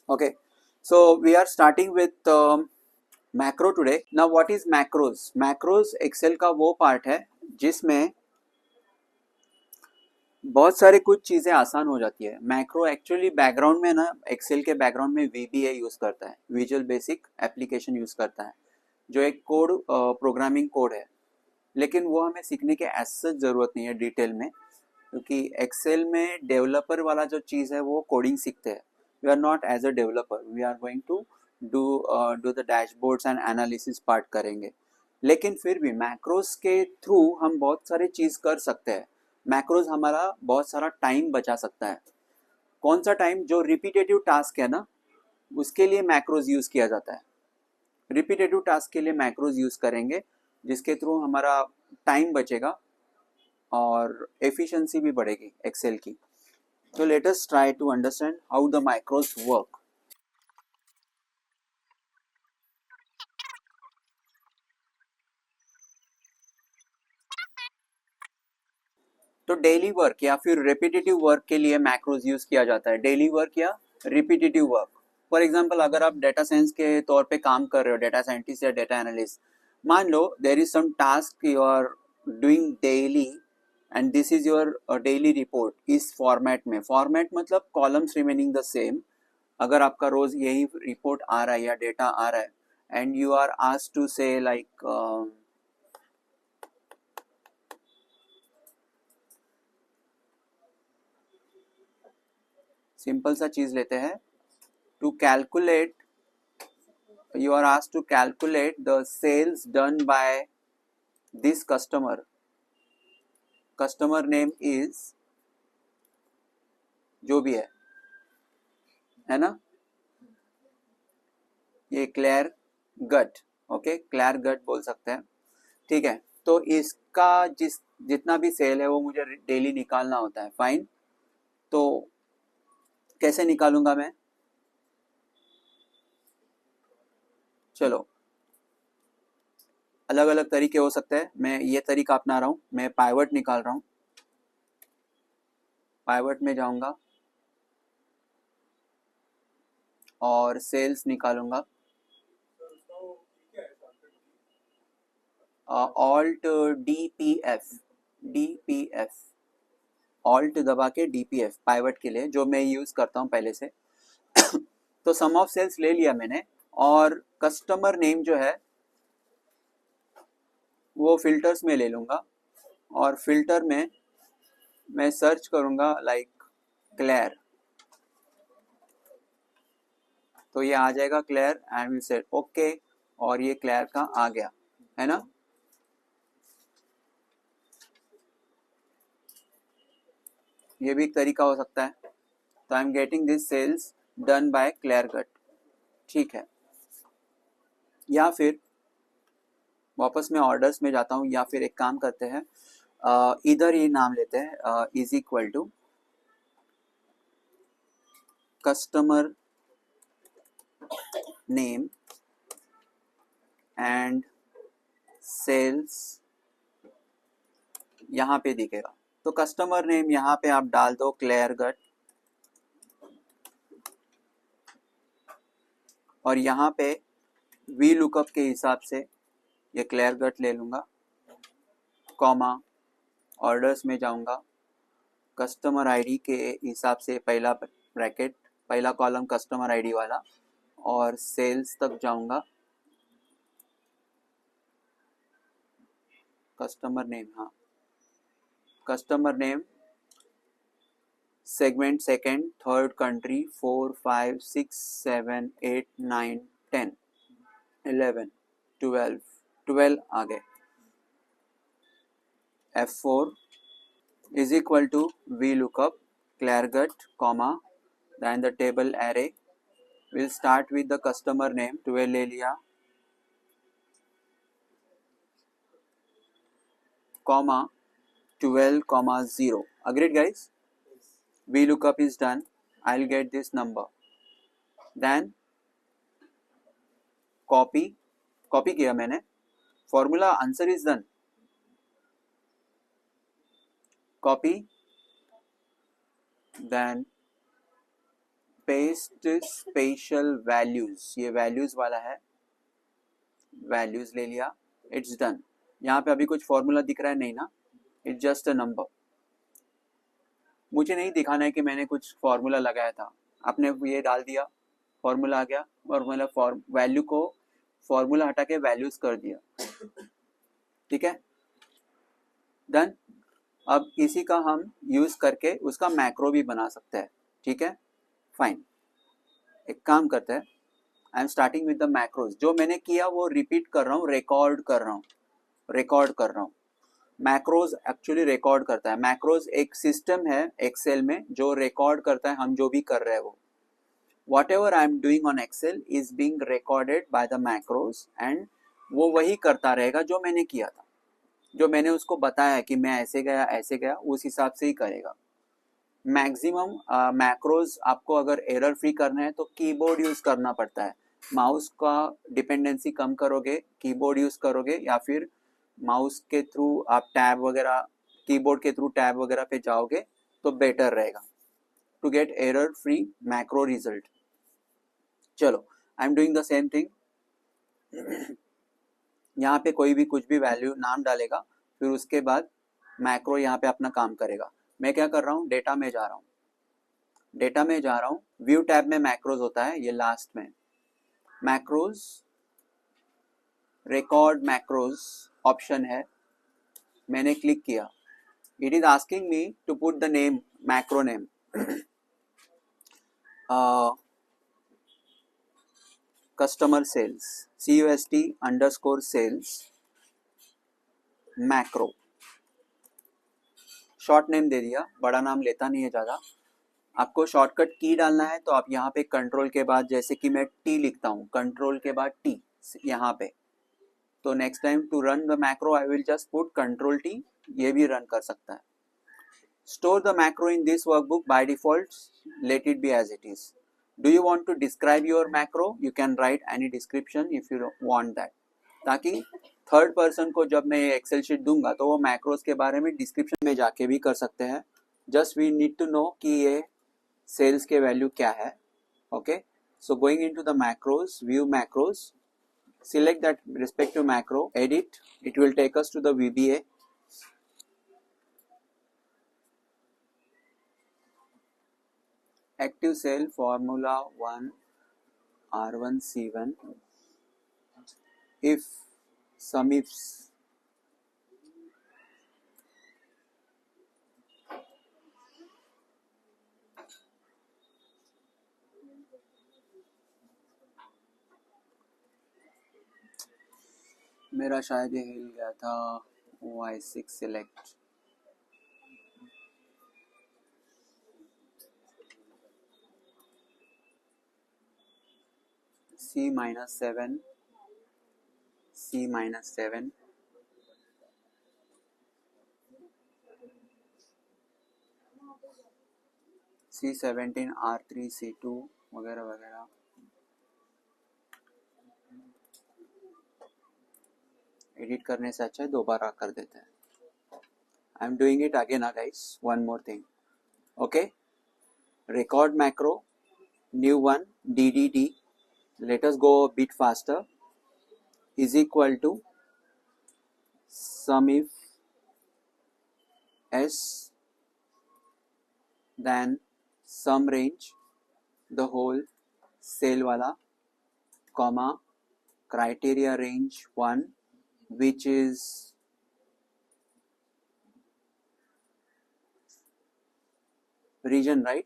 Okay, so we are starting with macro today. Now what is macros? Macros Excel का वो part है जिसमें बहुत सारे कुछ चीज़ें आसान हो जाती है. मैक्रो एक्चुअली बैकग्राउंड में ना एक्सेल के बैकग्राउंड में VBA यूज़ करता है, विजुअल बेसिक एप्लीकेशन यूज़ करता है, जो एक कोड प्रोग्रामिंग कोड है, लेकिन वो हमें सीखने की एज सच ज़रूरत नहीं है डिटेल में, क्योंकि एक्सेल में डेवलपर वाला जो चीज़ है वो कोडिंग सीखते हैं. We are not as a developer, we are going to do the dashboards and analysis part करेंगे. लेकिन फिर भी मैक्रोस के थ्रू हम बहुत सारी चीज़ कर सकते हैं. मैक्रोस हमारा बहुत सारा टाइम बचा सकता है. कौन सा टाइम? जो रिपीटेटिव टास्क है ना, उसके लिए मैक्रोस यूज़ किया जाता है. रिपीटेटिव टास्क के लिए मैक्रोस यूज़ करेंगे, जिसके थ्रू हमारा टाइम बचेगा और एफिशिएंसी भी बढ़ेगी एक्सेल की. So let us try to understand how the macros work. तो डेली वर्क या फिर रिपीटेटिव वर्क के लिए मैक्रोज यूज किया जाता है. डेली वर्क या रिपीटेटिव वर्क. फॉर एग्जांपल, अगर आप डेटा साइंस के तौर पे काम कर रहे हो, डेटा साइंटिस्ट या डेटा एनालिस्ट, मान लो there is some task you are doing daily and this is your daily report इस फॉर्मेट में. फॉर्मेट मतलब कॉलम्स रिमेनिंग द सेम. अगर आपका रोज यही रिपोर्ट आ रहा है या डेटा आ रहा है and you are asked to say like simple सा चीज लेते हैं. To calculate, you are asked to calculate the sales done by this customer. Customer name is जो भी है ना, ये क्लेयर गट. ओके, क्लेयर गट बोल सकते हैं. ठीक है, तो इसका जितना भी सेल है वो मुझे डेली निकालना होता है. फाइन. तो कैसे निकालूंगा मैं? चलो, अलग अलग तरीके हो सकते हैं. मैं ये तरीका अपना रहा हूँ. मैं पाइवट निकाल रहा हूँ. पाइवट में जाऊंगा और सेल्स निकालूंगा. ऑल्ट DPF ऑल्ट दबा के DPF पाइवट के लिए, जो मैं यूज करता हूँ पहले से. तो सम ऑफ सेल्स ले लिया मैंने, और कस्टमर नेम जो है वो फिल्टर्स में ले लूंगा, और फिल्टर में मैं सर्च करूंगा लाइक क्लेयर. तो ये आ जाएगा clear and will set okay, और ये क्लेयर का आ गया है ना. ये भी एक तरीका हो सकता है. तो I am getting this sales done by clear cut. ठीक है, या फिर वापस मैं ऑर्डर्स में जाता हूँ, या फिर एक काम करते हैं, इधर ये नाम लेते हैं is equal to customer name and sales. यहाँ पे दिखेगा. तो कस्टमर नेम यहाँ पे आप डाल दो क्लेयर गट, और यहाँ पे वी लुकअप के हिसाब से ये क्लेयर गट ले लूँगा, कॉमा, ऑर्डर्स में जाऊँगा, कस्टमर आईडी के हिसाब से पहला ब्रैकेट, पहला कॉलम कस्टमर आईडी वाला, और सेल्स तक जाऊँगा, कस्टमर नेम, हाँ, customer name, segment second, third country, 4 5 6 7 8 9 10 11 12 12 आ गए. F4 is equal to VLOOKUP, cleargut, comma, then the table array. We'll start with the customer name, 12 ले लिया, comma, 12, comma, 0. Agreed guys? VLOOKUP is done. I'll get this number. Then copy किया मैंने. Formula answer is done. Copy, then paste special values, ये values वाला है, values ले लिया, it's done. यहाँ पे अभी कुछ फॉर्मूला दिख रहा है नहीं ना, इट्स जस्ट अ नंबर। मुझे नहीं दिखाना है कि मैंने कुछ फॉर्मूला लगाया था, आपने ये डाल दिया, फॉर्मूला आ गया, और मतलब वैल्यू को फॉर्मूला हटा के वैल्यूज कर दिया, ठीक है, डन। अब इसी का हम यूज करके उसका मैक्रो भी बना सकते हैं, ठीक है, फाइन। एक काम करते हैं, I am starting with the macros. जो मैंने किया वो रिपीट कर रहा हूँ, रिकॉर्ड कर रहा हूँ, रिकॉर्ड कर रहा हूँ। मैक्रोज एक्चुअली रिकॉर्ड करता है। मैक्रोज एक सिस्टम है एक्सेल में जो रिकॉर्ड करता है हम जो भी कर रहे हैं वो। whatever I am doing on Excel is being recorded by the macros and वो वही करता रहेगा जो मैंने किया था, जो मैंने उसको बताया कि मैं ऐसे गया उस हिसाब से ही करेगा। मैक्सिमम मैक्रोज आपको अगर एरर फ्री करना है तो कीबोर्ड यूज करना पड़ता है। माउस का डिपेंडेंसी कम करोगे, कीबोर्ड यूज करोगे, या फिर माउस के थ्रू आप टैब वगैरह, कीबोर्ड के थ्रू टैब वगैरह पे जाओगे तो बेटर रहेगा to get error free macro result. चलो, I am doing the same thing. यहाँ पे कोई भी कुछ भी वैल्यू नाम डालेगा, फिर उसके बाद मैक्रो यहाँ पे अपना काम करेगा। मैं क्या कर रहा हूँ, डेटा में जा रहा हूँ, डेटा में जा रहा हूँ, व्यू टैब में मैक्रोज होता है, ये लास्ट में मैक्रोज, रिकॉर्ड मैक्रोज ऑप्शन है, मैंने क्लिक किया। It is asking me to put the name, macro name, customer sales, CUST_sales macro, short name दे दिया, बड़ा नाम लेता नहीं है ज़्यादा। आपको शॉर्टकट की डालना है तो आप यहाँ पे कंट्रोल के बाद, जैसे कि मैं टी लिखता हूँ, कंट्रोल के बाद टी यहाँ पे, तो next time to run the macro I will just put control T, ये भी रन कर सकता है। Store the macro in this workbook, by default let it be as it is. Do you want to describe your macro, you can write any description if you want that, ताकि third person को जब मैं Excel sheet दूंगा तो वो macros के बारे में डिस्क्रिप्शन में जाके भी कर सकते हैं। Just we need to know कि ये सेल्स के वैल्यू क्या है। Okay, so going into the macros, view macros, select that respective macro, edit, it will take us to the VBA. Active cell formula 1 R1 C1 if sum ifs मेरा शायद ये हिल गया था, Y6 select, C-7, C-7, C17 R3 C2 वगैरह वगैरह। Edit करने से अच्छा है दोबारा कर देते हैं। आई am doing it again guys, one more thing. Okay, record macro, new one, DDD, let us go a bit faster, is equal to sum if s then sum range, the whole cell wala, comma, criteria range 1 which is region, right?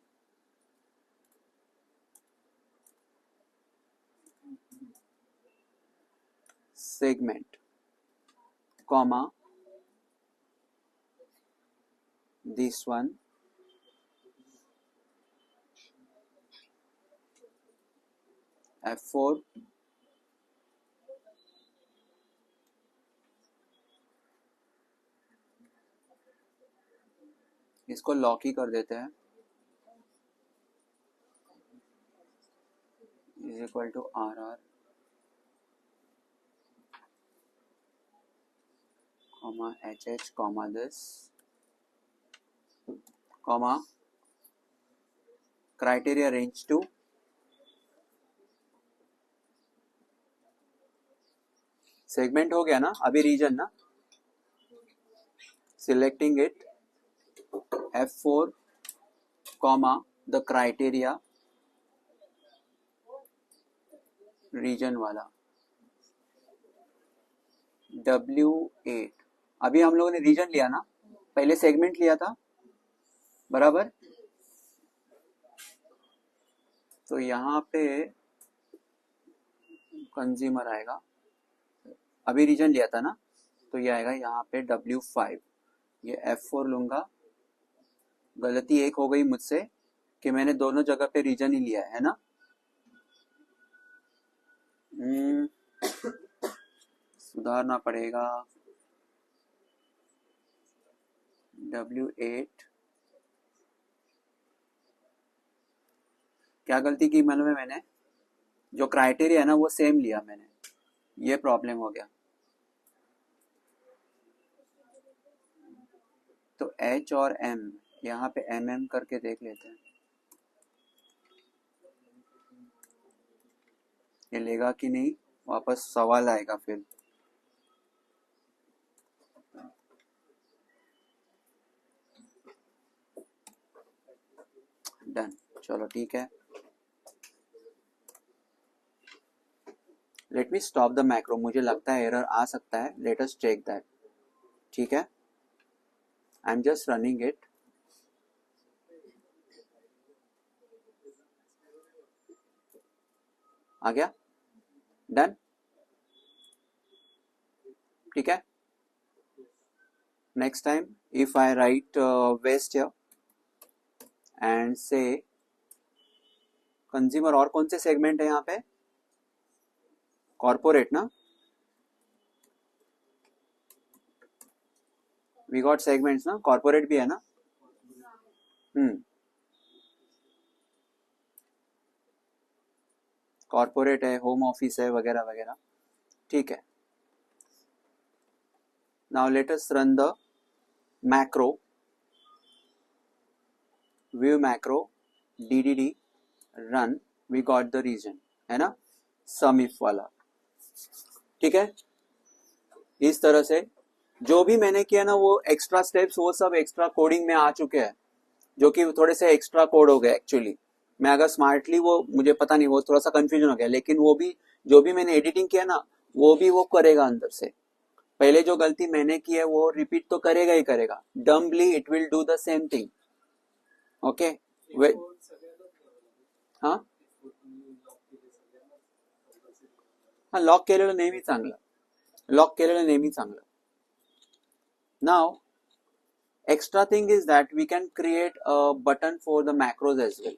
Segment, comma, this one, F4, इसको lock ही कर देते हैं, is equal to RR, comma HH, comma this, comma criteria range to segment हो गया ना, अभी region ना, selecting it F4 comma the criteria region वाला W8। अभी हम लोगों ने रीजन लिया ना, पहले सेगमेंट लिया था, बराबर। तो यहाँ पे कंज्यूमर आएगा, अभी रीजन लिया था ना, तो ये आएगा यहाँ पे W5। ये F4 लूंगा, गलती एक हो गई मुझसे कि मैंने दोनों जगह पे रीजन ही लिया है ना। सुधारना पड़ेगा। W8 क्या गलती की मैंने जो क्राइटेरिया है ना वो सेम लिया मैंने, ये प्रॉब्लम हो गया। तो H और M, यहाँ पे MM करके देख लेते हैं, ये लेगा कि नहीं, वापस सवाल आएगा फिर। डन, चलो ठीक है। Let me stop the macro, मुझे लगता है एरर आ सकता है, लेट अस चेक दैट। ठीक है, I am just running it. आ गया, डन, ठीक है। Next time if I write West and से कंज्यूमर, और कौन से सेगमेंट है यहाँ पे, कॉर्पोरेट ना, वी गॉट सेगमेंट्स ना, कॉर्पोरेट भी है ना। कॉर्पोरेट है, होम ऑफिस है, वगैरह वगैरह, ठीक है। Now let us run the macro, view macro DDD run, we got the region, है ना, सम इफ वाला। ठीक है, इस तरह से जो भी मैंने किया ना वो एक्स्ट्रा स्टेप्स, वो सब एक्स्ट्रा कोडिंग में आ चुके हैं, जो कि थोड़े से एक्स्ट्रा कोड हो गए एक्चुअली। मैं अगर स्मार्टली, वो मुझे पता नहीं, वो थोड़ा सा कंफ्यूजन हो गया, लेकिन वो भी जो भी मैंने एडिटिंग किया ना वो भी वो करेगा अंदर से। पहले जो गलती मैंने की है वो रिपीट तो करेगा ही करेगा, dumbly it will do the same thing. Okay, हाँ हा, लॉक केलेलं नेहमी चांगलं, लॉक केलेलं नेहमी चांगलं। Now extra thing is that we can create a button for the macros as well.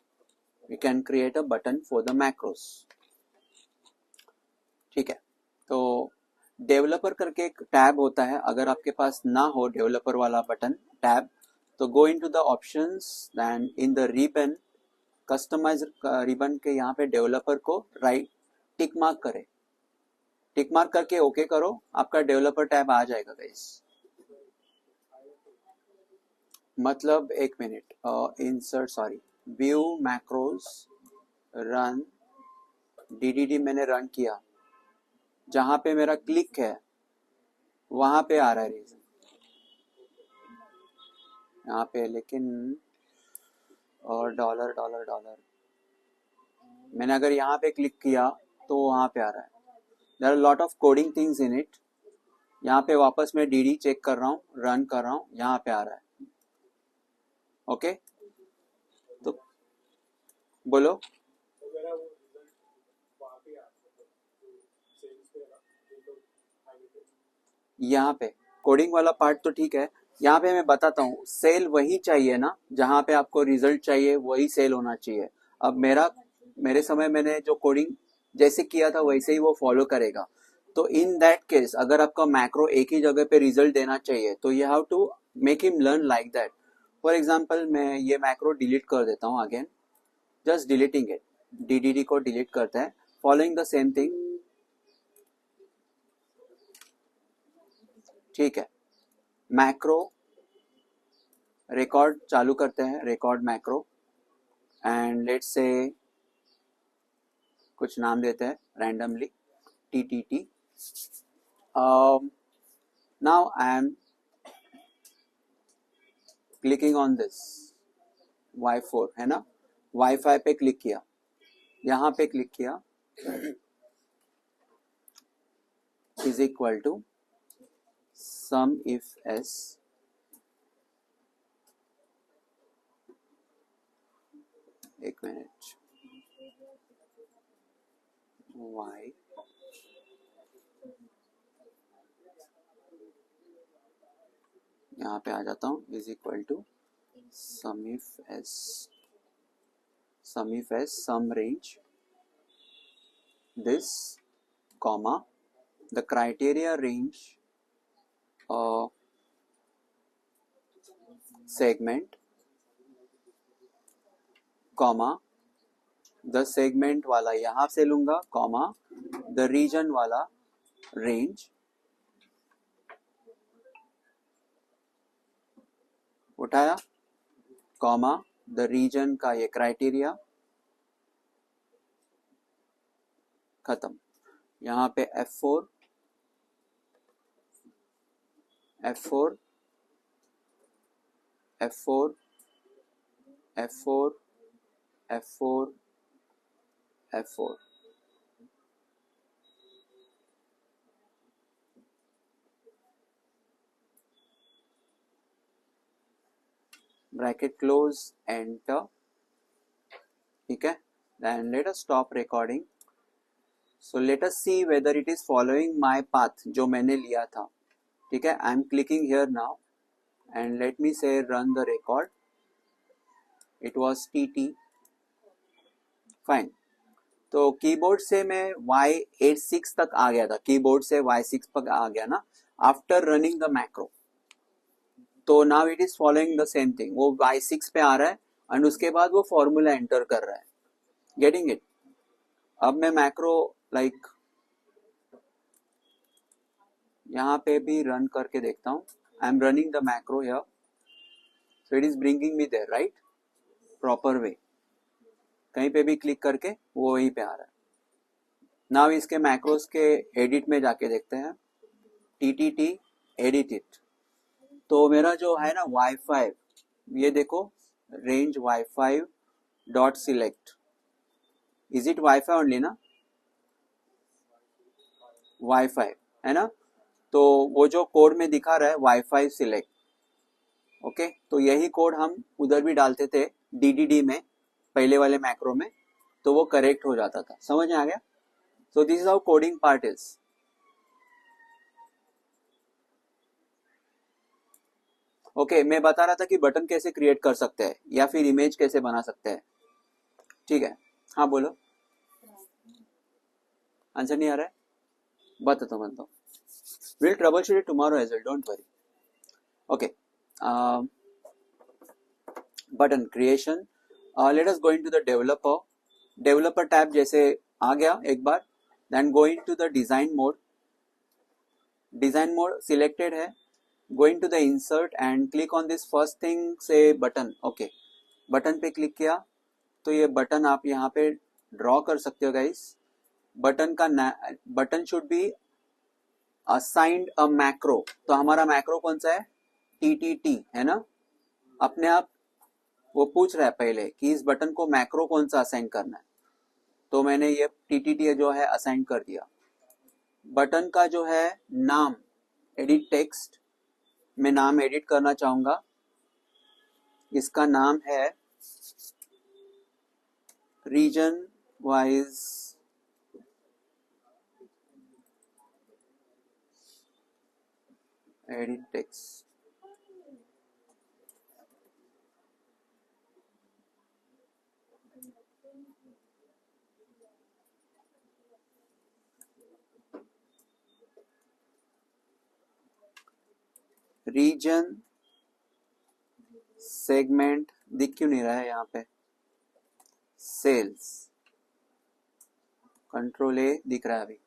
We can create a button for the macros. ठीक है, तो डेवलपर करके एक टैब होता है, अगर आपके पास ना हो डेवलपर वाला बटन टैब, तो go into the options, then in the ribbon, customize ribbon के यहाँ पे डेवलपर को राइट टिक मार्क करे, टिक मार्क करके ओके करो, आपका डेवलपर टैब आ जाएगा गाइस। मतलब एक minute, insert, sorry, view macros run DDD मैंने रन किया, जहां पे मेरा क्लिक है वहां पे आ रहा है रीजन यहाँ पे, लेकिन और डॉलर डॉलर डॉलर, मैंने अगर यहाँ पे क्लिक किया तो वहां पे आ रहा है। There are lot of coding things in it. यहाँ पे वापस मैं DD चेक कर रहा हूँ, रन कर रहा हूँ, यहाँ पे आ रहा है। ओके, तो बोलो। यहाँ पे कोडिंग वाला पार्ट तो ठीक है, यहाँ पे मैं बताता हूँ, सेल वही चाहिए ना, जहाँ पे आपको रिजल्ट चाहिए वही सेल होना चाहिए। अब मेरे समय मैंने जो कोडिंग जैसे किया था वैसे ही वो फॉलो करेगा। तो इन दैट केस अगर आपका मैक्रो एक ही जगह पे रिजल्ट देना चाहिए तो you have to make him learn like that. For example मैं ये मैक्रो डिलीट कर देता हूँ again, just deleting it, DDD को डिलीट करते हैं, फॉलोइंग द सेम थिंग। ठीक है, मैक्रो रिकॉर्ड चालू करते हैं, record macro, and let's say कुछ नाम देते हैं randomly TTT. Now I am clicking on this Y4 है ना, वाईफाई पे क्लिक किया, यहाँ पे क्लिक किया, is equal to sum if s एक मिनट y यहाँ पे आ जाता हूँ, is equal to sum if s sum range this comma the criteria range segment comma the segment वाला यहाँ से लूंगा comma the region वाला range उठाया comma the region का ये criteria खत्म. यहाँ पे F4 F4 F4 F4 F4 F4 bracket close enter. ठीक है, then let us stop recording. So let us see whether it is following my path जो मैंने लिया था. ठीक है, I am clicking here now and let me say run the record. It was TT. Fine. तो keyboard से मैं Y86 तक आ गया था, कीबोर्ड से Y6 तक आ गया ना आफ्टर रनिंग द मैक्रो. तो now it is following the same thing, वो Y6 पे आ रहा है एंड उसके बाद वो फॉर्मूला एंटर कर रहा है. Getting it? अब मैं मैक्रो लाइक यहाँ पे भी रन करके देखता हूँ. I am running the macro here, so it is bringing me there right, proper way. कहीं पे भी क्लिक करके वो वहीं पे आ रहा है. नाउ इसके मैक्रोस के एडिट में जाके देखते हैं, TTT एडिट इट. तो मेरा जो है ना वाईफाई, ये देखो range wifi dot select, is it wifi only ना, वाईफाई है ना. तो वो जो कोड में दिखा रहा है वाईफाई सिलेक्ट. ओके, तो यही कोड हम उधर भी डालते थे DDD में, पहले वाले मैक्रो में, तो वो करेक्ट हो जाता था. समझ में आ गया? So this is how coding part is. Okay, मैं बता रहा था कि बटन कैसे क्रिएट कर सकते हैं या फिर इमेज कैसे बना सकते हैं. ठीक है, हाँ बोलो. आंसर नहीं आ रहा है? बताता हूँ. Will troubleshoot it tomorrow as well, don't worry. Okay, button creation. Let us go into the developer tab जैसे आ गया एक बार. Then go into the design mode selected है. Go into the insert and click on this first thing, say button. Okay, button पे click किया तो ये बटन आप यहाँ पे ड्रॉ कर सकते हो guys. Button should be assigned a macro. तो हमारा मैक्रो कौन सा है? TTT है ना. अपने आप वो पूछ रहा है पहले कि इस बटन को मैक्रो कौन सा असाइन करना है, तो मैंने ये TTT जो है असाइन कर दिया. बटन का जो है नाम, एडिट टेक्स्ट, मैं नाम एडिट करना चाहूंगा. इसका नाम है region wise edit text. Region segment दिख क्यों नहीं रहा है यहाँ पे? सेल्स, कंट्रोल A दिख रहा है अभी.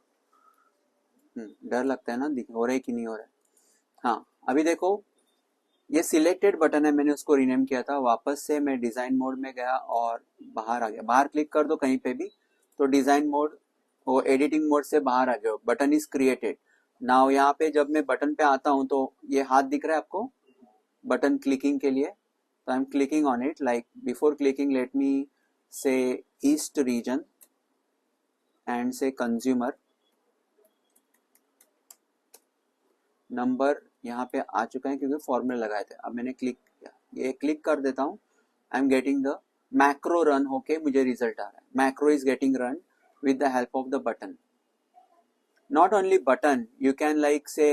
डर लगता है ना, दिख हो रहा है कि नहीं हो रहा है. हाँ, अभी देखो ये सिलेक्टेड बटन है, मैंने उसको रीनेम किया था। वापस से मैं डिजाइन मोड में गया और बाहर आ गया। बाहर क्लिक कर दो कहीं पे भी तो डिजाइन मोड, वो एडिटिंग मोड से बाहर आ गया। Button is created now. यहाँ पे जब मैं बटन पे आता हूँ तो ये हाथ दिख रहा है आपको बटन क्लिकिंग के लिए। तो I M clicking on it. Like before clicking let me से ईस्ट रीजन एंड से कंज्यूमर नंबर यहाँ पे आ चुका है क्योंकि फॉर्मूला लगाए थे। अब मैंने क्लिक किया, ये क्लिक कर देता हूँ। I am getting the macro run होके मुझे रिजल्ट आ रहा है। Macro is getting run with the help of the button. Not only button, you can like say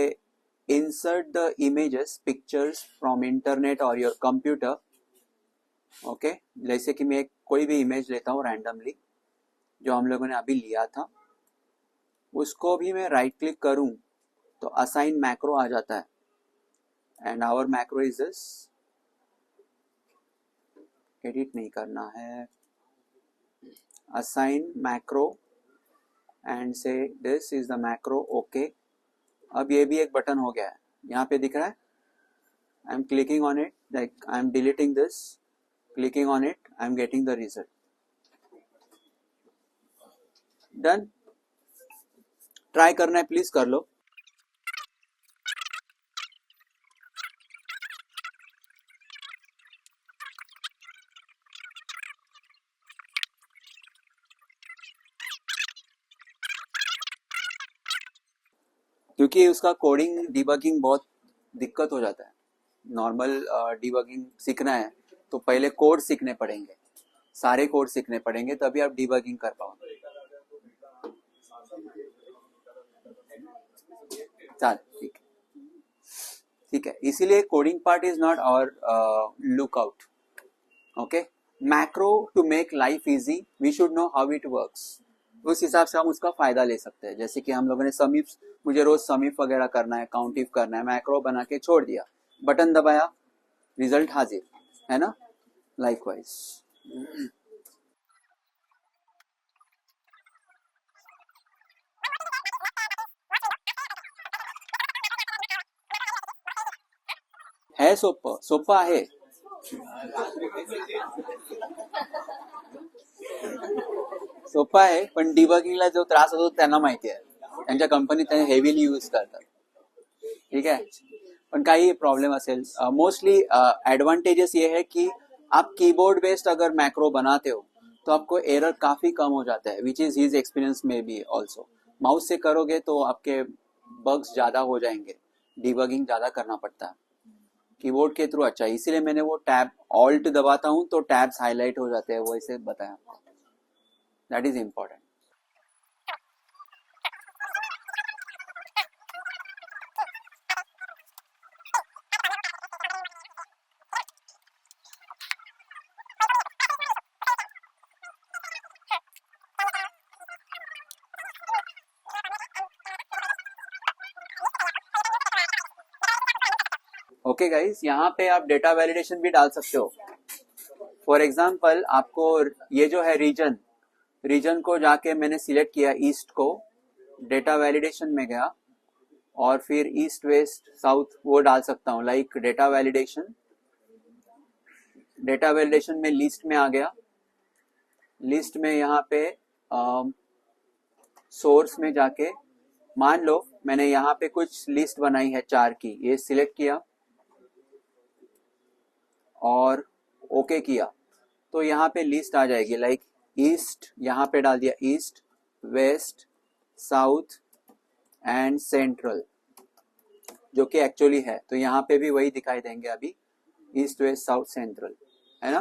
insert the images, pictures from internet or your computer. Okay, जैसे कि मैं कोई भी image लेता हूँ रैंडमली जो हम लोगों ने अभी लिया था, उसको भी मैं राइट क्लिक करूँ तो असाइन मैक्रो आ जाता है। And our macro is this. Edit नहीं करना है, assign macro and say this is the macro. Okay, अब ये भी एक बटन हो गया है, यहाँ पे दिख रहा है। I M clicking on it, like I am deleting this, clicking on it, I am getting the result. Done. Try करना है प्लीज कर लो। क्योंकि उसका कोडिंग डिबगिंग बहुत दिक्कत हो जाता है। नॉर्मल डिबगिंग सीखना है तो पहले कोड सीखने पड़ेंगे, सारे कोड सीखने पड़ेंगे, तभी आप डिबगिंग कर पाओगे। चल ठीक है, ठीक है। इसीलिए coding part is not our lookout. Okay, macro to make life easy we should know how it works. उस हिसाब से हम उसका फायदा ले सकते हैं। जैसे कि हम लोगों ने समीप, मुझे रोज समीप वगैरह करना है, काउंट इफ करना है, मैक्रो बना के छोड़ दिया, बटन दबाया, रिजल्ट हाजिर है ना। लाइकवाइज है सोपं आहे। सोपं आहे, पण डिबगिंगला जो त्रास होतो त्यांना माहिती आहे, त्यांच्या कंपनीत ते हेवीली यूज करतात। ठीक है, पण काही प्रॉब्लम असेल, मोस्टली एडवांटेजेस ये है कि आप कीबोर्ड बेस्ड अगर मैक्रो बनाते हो तो आपको एरर काफी कम हो जाता है, विच इज हिज एक्सपीरियंस में भी ऑल्सो। माउस से करोगे तो आपके बग्स ज्यादा हो जाएंगे, डिबगिंग ज्यादा करना पड़ता है। कीबोर्ड के थ्रू अच्छा है, इसीलिए मैंने वो टैब ऑल्ट दबाता हूँ तो टैब्स हाईलाइट हो जाते हैं, वो इसे बताया आपको। That is important. Okay guys, यहाँ पे आप डेटा वैलिडेशन भी डाल सकते हो। फॉर एग्जाम्पल आपको ये जो है रीजन को जाके मैंने सिलेक्ट किया ईस्ट को, डेटा वैलिडेशन में गया और फिर ईस्ट वेस्ट साउथ वो डाल सकता हूँ। लाइक डेटा वैलिडेशन में लिस्ट में आ गया, लिस्ट में यहाँ पे सोर्स में जाके मान लो मैंने यहाँ पे कुछ लिस्ट बनाई है 4 की, ये सिलेक्ट किया और ओके किया तो यहाँ पे लिस्ट आ जाएगी। लाइक ईस्ट, यहाँ पे डाल दिया east, west, south and central, जो कि एक्चुअली है। तो यहाँ पे भी वही दिखाई देंगे अभी, ईस्ट वेस्ट साउथ सेंट्रल, है ना।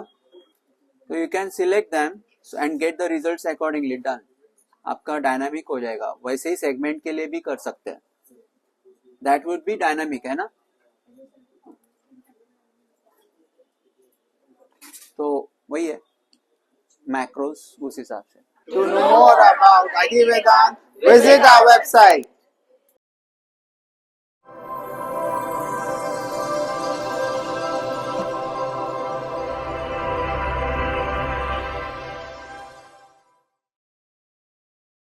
तो you can select them and get the results accordingly. Done, आपका डायनामिक हो जाएगा। वैसे ही सेगमेंट के लिए भी कर सकते हैं, दैट वुड बी डायनामिक, है ना। तो वही है मैक्रोस उस हिसाब से। To know more about IT Vedant, visit our website